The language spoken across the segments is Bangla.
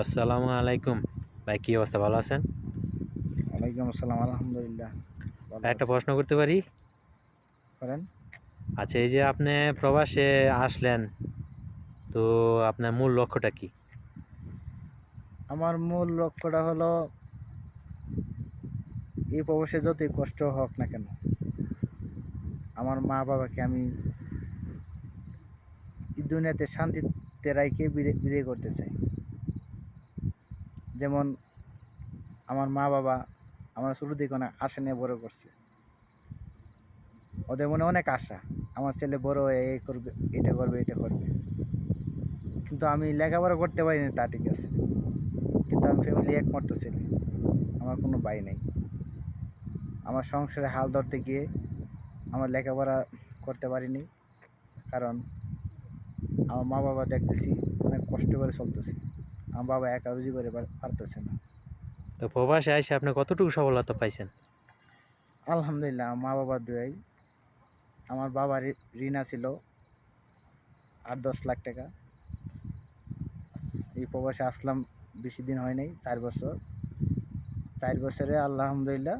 আসসালামু আলাইকুম ভাই, কি অবস্থা? ভালো আছেন? ওয়ালাইকুম আসসালাম, আলহামদুলিল্লাহ ভালো একটা আছি। প্রশ্ন করতে পারি? করেন। আচ্ছা, এই যে আপনি প্রবাসে আসলেন, তো আপনার মূল লক্ষ্যটা কি? আমার মূল লক্ষ্যটা হলো এই প্রবাসে যতই কষ্ট হোক না কেন, আমার মা বাবাকে আমি এই দুনিয়াতে শান্তিতে রাইখে বিদায় করতে চাই। যেমন আমার মা বাবা আমার ছোটো থেকে অনেক আশা নিয়ে বড় করছে। ওদের মনে অনেক আশা, আমার ছেলে বড় হয়ে এই করবে, এটা করবে, এটা করবে। কিন্তু আমি লেখাপড়া করতে পারিনি, তা ঠিক আছে, কিন্তু আমি ফ্যামিলি একমাত্র ছেলে, আমার কোনো ভাই নেই। আমার সংসারে হাল ধরতে গিয়ে আমার লেখাপড়া করতে পারিনি, কারণ আমার মা বাবা দেখতেছি অনেক কষ্ট করে চলতেছে। আমার বাবা একা রুজি করে পারতেছে না। তো প্রবাসে এসে আপনি কতটুকু সফলতা পাইছেন? আলহামদুলিল্লাহ, আমার মা বাবার দোয়াই। আমার বাবার ঋণ ছিল 8-10 লাখ টাকা। এই প্রবাসে আসলাম, বেশি দিন হয় নাই, 4 বছর। 4 বছরে আলহামদুলিল্লাহ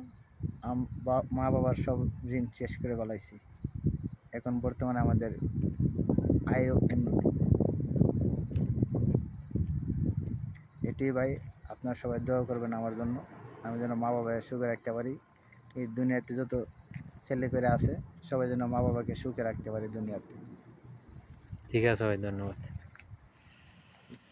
মা বাবার সব ঋণ শেষ করে ফেলাইছি। এখন বর্তমানে আমাদের আয় উন্নতি। এটি ভাই, আপনার সবাই দোয়া করবেন আমার জন্য, আমি যেন মা বাবার সুখে রাখতে পারি। এই দুনিয়াতে যত ছেলেপেলে আছে সবাই যেন মা বাবাকে সুখে রাখতে পারি দুনিয়াতে। ঠিক আছে ভাই, ধন্যবাদ।